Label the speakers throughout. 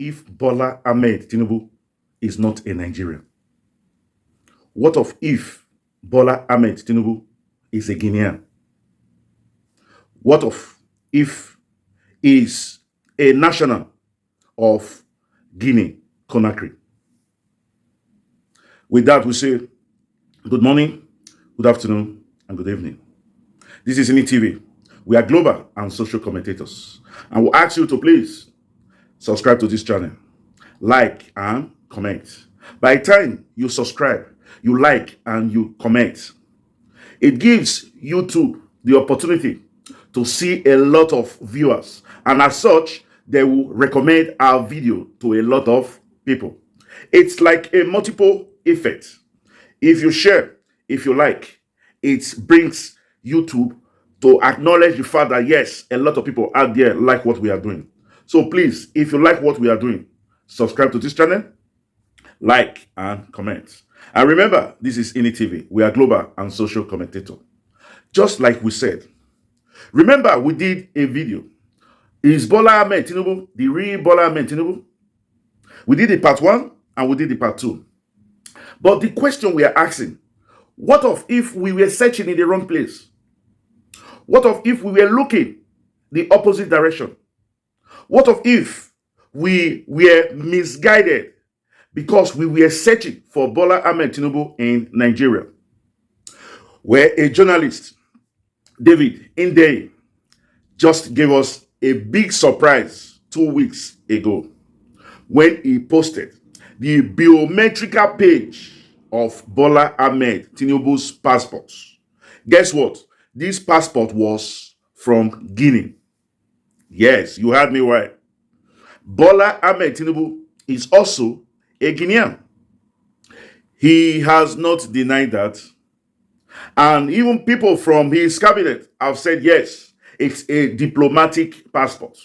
Speaker 1: if Bola Ahmed Tinubu is not a Nigerian? What of if Bola Ahmed Tinubu is a Guinean? What of if he is a national of Guinea Conakry? With that, we say good morning, good afternoon, and good evening. This is TV. We are global and social commentators. And we ask you to please subscribe to this channel, like and comment. By the time you subscribe, you like and you comment, it gives YouTube the opportunity to see a lot of viewers. And as such, they will recommend our video to a lot of people. It's like a multiple effect. If you share, if you like, it brings YouTube to acknowledge the fact that yes, a lot of people out there like what we are doing. So please, if you like what we are doing, subscribe to this channel, like and comment. And remember, this is TV. We are global and social commentator. Just like we said. Remember, we did a video. Is Bola Ahmed Tinubu the real Bola Ahmed Tinubu? We did the part 1 and we did the part 2. But the question we are asking, what of if we were searching in the wrong place? What of if we were looking the opposite direction? What of if we were misguided because we were searching for Bola Ahmed Tinubu in Nigeria? Where a journalist, David Inde, just gave us a big surprise 2 weeks ago when he posted the biometrical page of Bola Ahmed Tinubu's passport. Guess what? This passport was from Guinea. Yes, you heard me right. Bola Ahmed Tinubu is also a Guinean. He has not denied that. And even people from his cabinet have said, yes, it's a diplomatic passport.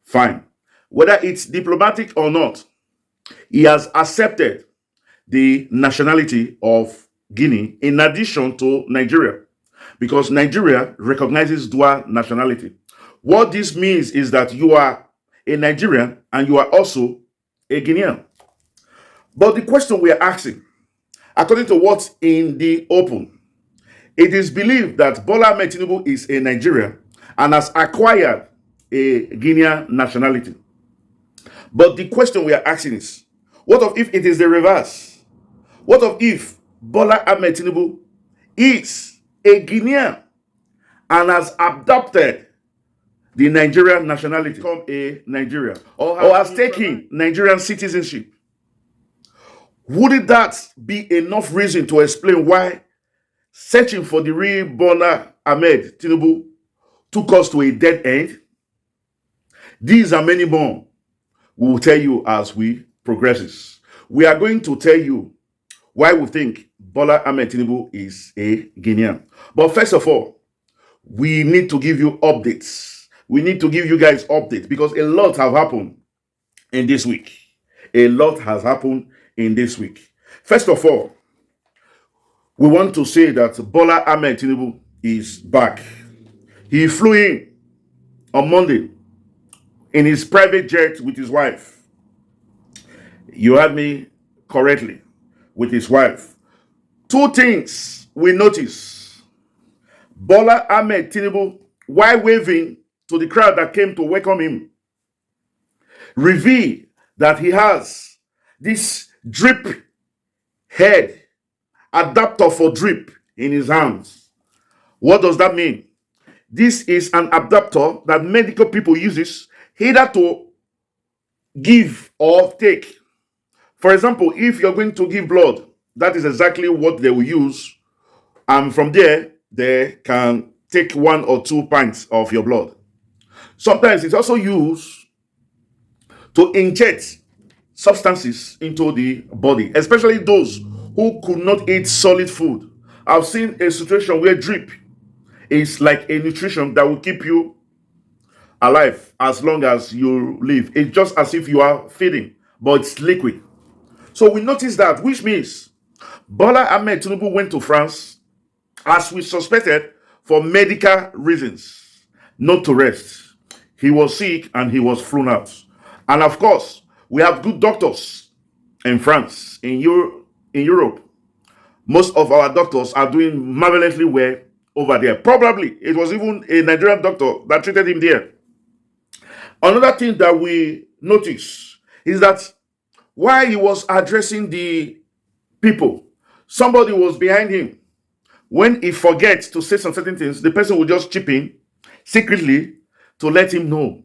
Speaker 1: Fine. Whether it's diplomatic or not, he has accepted the nationality of Guinea in addition to Nigeria, because Nigeria recognizes dual nationality. What this means is that you are a Nigerian and you are also a Guinean. But the question we are asking, according to what's in the open, it is believed that Bola Ahmed Tinubu is a Nigerian and has acquired a Guinean nationality. But the question we are asking is, what if it is the reverse? What if Bola Ahmed Tinubu is a Guinean and has adopted the Nigerian nationality, become a Nigerian, or has taken Nigerian citizenship? Wouldn't that be enough reason to explain why searching for the real Bola Ahmed Tinubu took us to a dead end? These are many more we will tell you as we progresses. We are going to tell you why we think Bola Ahmed Tinubu is a Guinean. But first of all, we need to give you updates. We need to give you guys updates because a lot have happened in this week. A lot has happened in this week. First of all, we want to say that Bola Ahmed Tinubu is back. He flew in on Monday in his private jet with his wife. You heard me correctly, with his wife. Two things we notice. Bola Ahmed Tinubu, while waving to the crowd that came to welcome him, revealed that he has this drip head adapter for drip in his hands. What does that mean? This is an adapter that medical people uses either to give or take. For example, if you're going to give blood, that is exactly what they will use. And from there, they can take 1 or 2 pints of your blood. Sometimes it's also used to inject substances into the body, especially those who could not eat solid food. I've seen a situation where drip is like a nutrition that will keep you alive as long as you live. It's just as if you are feeding, but it's liquid. So we noticed that, which means Bola Ahmed Tinubu went to France, as we suspected, for medical reasons, not to rest. He was sick and he was flown out. And of course, we have good doctors in France, in Europe. Most of our doctors are doing marvelously well over there. Probably it was even a Nigerian doctor that treated him there. Another thing that we notice is that while he was addressing the people, somebody was behind him. When he forgets to say some certain things, the person will just chip in secretly to let him know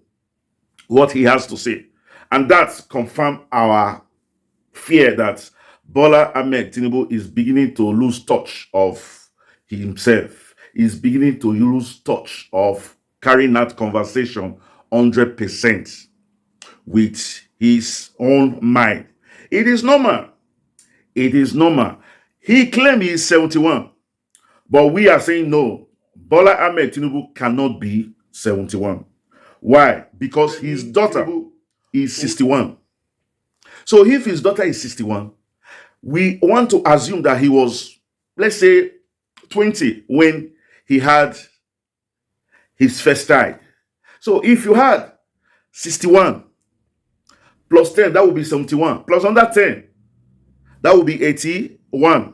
Speaker 1: what he has to say. And that confirms our fear that Bola Ahmed Tinubu is beginning to lose touch of himself, is beginning to lose touch of carrying out conversation 100% with his own mind. It is normal. It is normal. He claimed he is 71, but we are saying no. Bola Ahmed Tinubu cannot be 71. Why? Because his daughter is 61. So if his daughter is 61, we want to assume that he was, let's say, 20 when he had his first child. So if you had 61 plus 10, that would be 71. Plus under 10, that would be 81.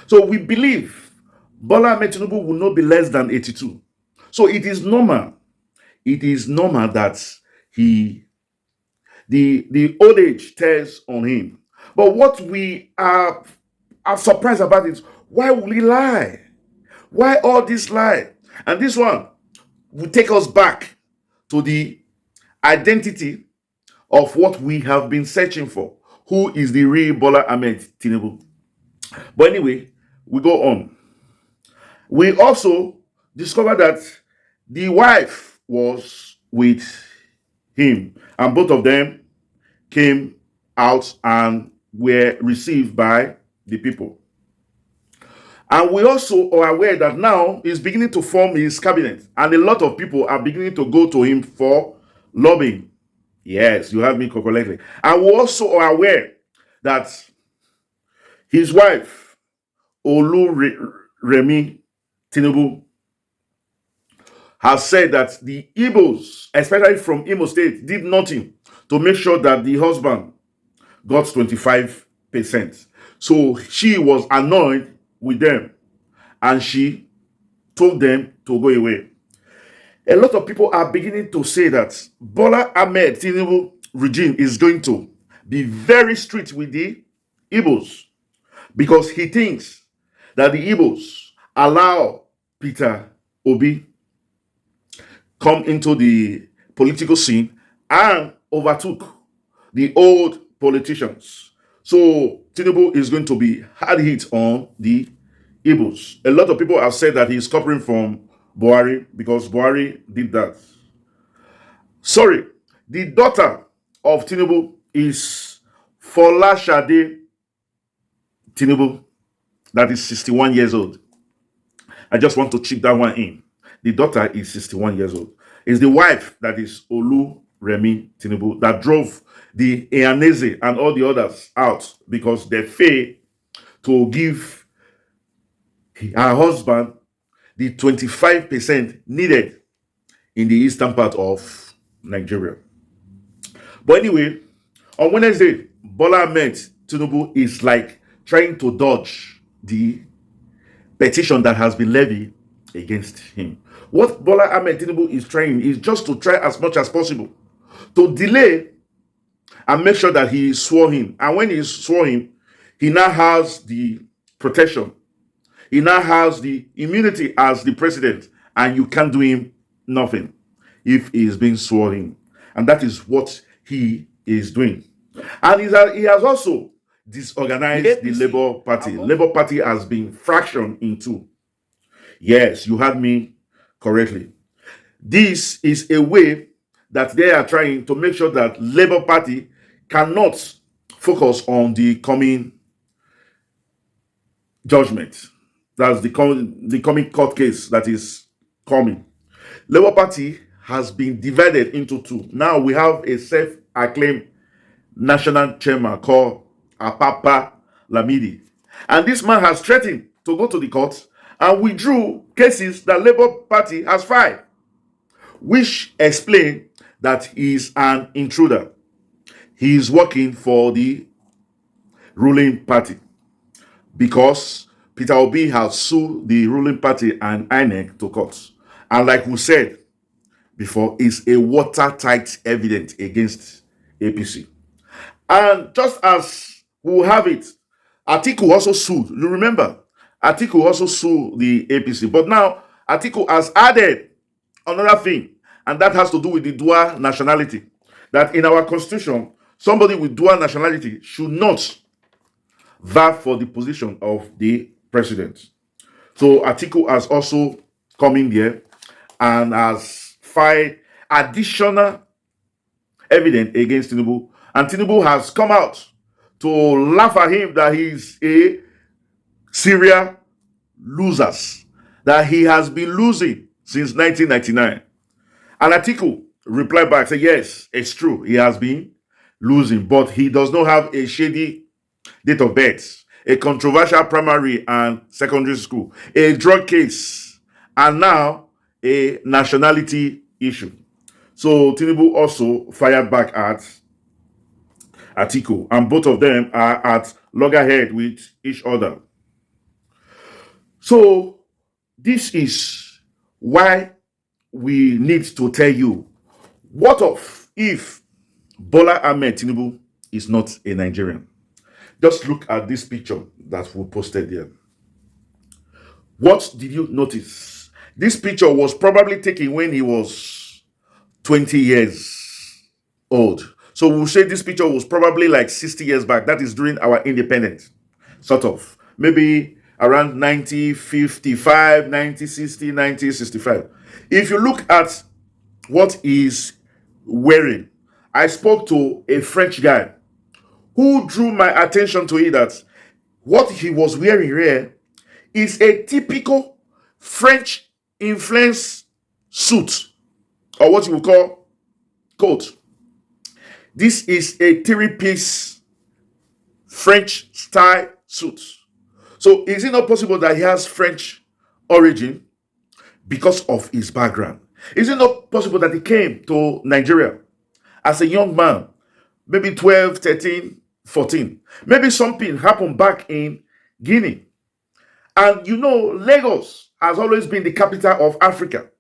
Speaker 1: So we believe Bola Ahmed Tinubu will not be less than 82. So it is normal. It is normal that the old age tears on him. But what we are surprised about is, why will he lie? Why all this lie? And this one will take us back to the identity of what we have been searching for. Who is the real Bola Ahmed Tinubu? But anyway, we go on. We also discovered that the wife was with him, and both of them came out and were received by the people. And we also are aware that now he's beginning to form his cabinet, and a lot of people are beginning to go to him for lobbying. Yes, you heard me correctly. And we also are aware that his wife, Remi Tinubu, has said that the Igbos, especially from Imo State, did nothing to make sure that the husband got 25%. So she was annoyed with them and she told them to go away. A lot of people are beginning to say that Bola Ahmed Tinubu regime is going to be very strict with the Igbos because he thinks that the Igbos allow Peter Obi come into the political scene and overtook the old politicians. So Tinubu is going to be hard hit on the Igbos. A lot of people have said that he's coupling from Buhari because Buhari did that. Sorry, the daughter of Tinubu is Folashade Tinubu, that is 61 years old. I just want to chip that one in. The daughter is 61 years old. It's the wife that is Remi Tinubu that drove the Eaneze and all the others out because they failed to give her husband the 25% needed in the eastern part of Nigeria. But anyway, on Wednesday, Bola Ahmed Tinubu is like trying to dodge the petition that has been levied against him. What Bola Ahmed Tinubu is trying is just to try as much as possible to delay and make sure that he is sworn in. And when he is sworn in, he now has the protection. He now has the immunity as the president, and you can't do him nothing if he is being sworn in. And that is what he is doing. And he has also disorganized the Labour Party. Labour Party has been fractioned in two. Yes, you heard me correctly. This is a way that they are trying to make sure that Labour Party cannot focus on the coming judgment. That's the coming court case that is coming. Labour Party has been divided into two. Now we have a self-acclaimed national chairman called Apapa Lamidi. And this man has threatened to go to the court and withdrew cases that Labour Party has filed, which explain that he's an intruder. He is working for the ruling party because Peter Obi has sued the ruling party and INEC to court. And like we said before, is a watertight evidence against APC. And just as we have it, Atiku also sued. You remember, Atiku also sued the APC. But now Atiku has added another thing, and that has to do with the dual nationality. That in our constitution, somebody with dual nationality should not vie for the position of the president. So Atiku has also come in there and has filed additional evidence against Tinubu. And Tinubu has come out to laugh at him that he's a serial loser, that he has been losing since 1999. And Atiku replied back, said, yes, it's true, he has been losing, but he does not have a shady date of birth, a controversial primary and secondary school, a drug case, and now a nationality issue. So Tinubu also fired back at Atiku, and both of them are at loggerhead with each other. So this is why we need to tell you, what if Bola Ahmed Tinubu is not a Nigerian? Just look at this picture that we posted there. What did you notice? This picture was probably taken when he was 20 years old. So we'll say this picture was probably like 60 years back. That is during our independence, sort of. Maybe around 1955, 1960, 1965. If you look at what he's wearing, I spoke to a French guy who drew my attention to it that what he was wearing here is a typical French influence suit, or what you would call coat. This is a three-piece French style suit. So is it not possible that he has French origin because of his background? Is it not possible that he came to Nigeria as a young man, maybe 12, 13, 14? Maybe something happened back in Guinea. And you know, Lagos has always been the capital of Africa,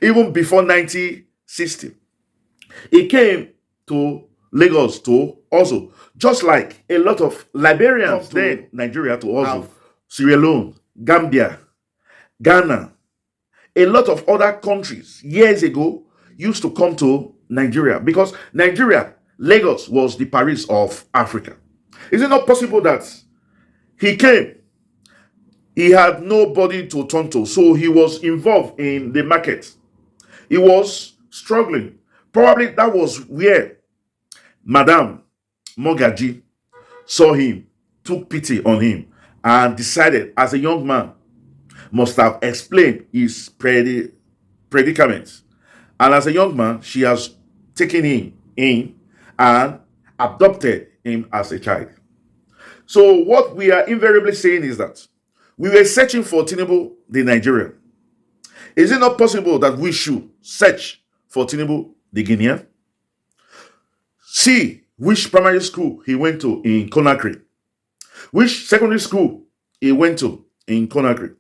Speaker 1: even before 1960. He came to Lagos to also, just like a lot of Liberians then Nigeria to also, Sierra Leone, Gambia, Ghana, a lot of other countries years ago used to come to Nigeria because Nigeria, Lagos was the Paris of Africa. Is it not possible that he came, he had nobody to turn to, so he was involved in the market. He was struggling. Probably that was where Madame Mogaji saw him, took pity on him, and decided as a young man must have explained his predicament. And as a young man, she has taken him in and adopted him as a child. So what we are invariably saying is that we were searching for Tinubu, the Nigerian. Is it not possible that we should search for Tinubu, the Guinean? See which primary school he went to in Conakry, which secondary school he went to in Conakry.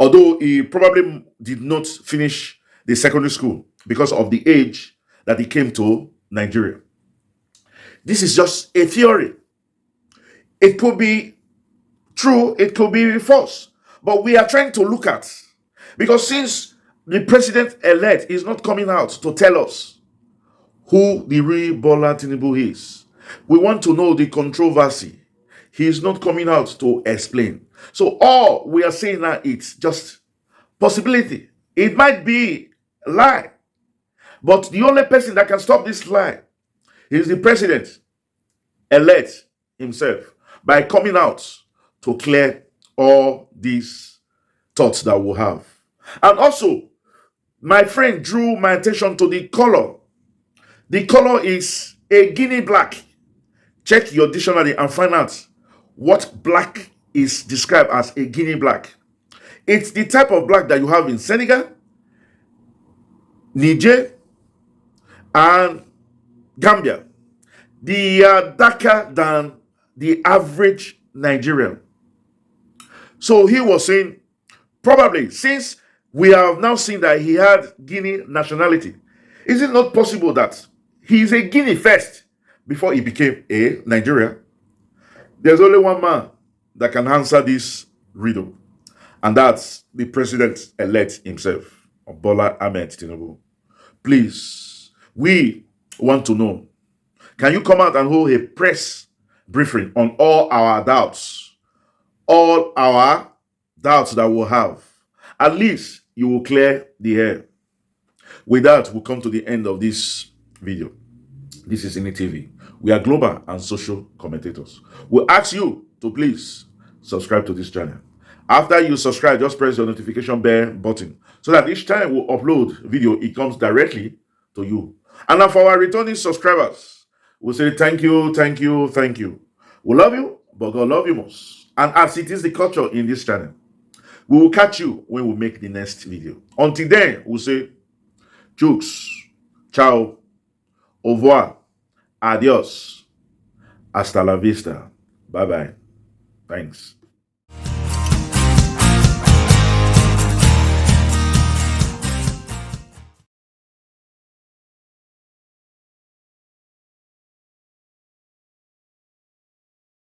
Speaker 1: Although he probably did not finish the secondary school because of the age that he came to Nigeria. This is just a theory. It could be true, it could be false. But we are trying to look at, because since the president-elect is not coming out to tell us who the real Bola Tinubu is, we want to know the controversy. He is not coming out to explain. So all we are saying now is just possibility. It might be a lie. But the only person that can stop this lie is the president-elect himself by coming out to clear all these thoughts that we have. And also, my friend drew my attention to the color. The color is a guinea black. Check your dictionary and find out what black is described as a guinea black. It's the type of black that you have in Senegal, Niger, and Gambia. They are darker than the average Nigerian. So he was saying, probably since we have now seen that he had Guinea nationality, is it not possible that he is a Guinea first before he became a Nigerian? There's only one man that can answer this riddle, and that's the president-elect himself, Bola Ahmed Tinubu. Please, we want to know. Can you come out and hold a press briefing on all our doubts? All our doubts that we'll have. At least you will clear the air. With that, we'll come to the end of this video. This is Ini TV. We are global and social commentators. We'll ask you to please subscribe to this channel. After you subscribe, just press the notification bell button so that each time we upload video, it comes directly to you. And now for our returning subscribers, we'll say thank you, thank you, thank you. We love you, but God love you most. And as it is the culture in this channel, we will catch you when we make the next video. Until then, we'll say jokes, ciao, au revoir, adios, hasta la vista, bye-bye. Thanks.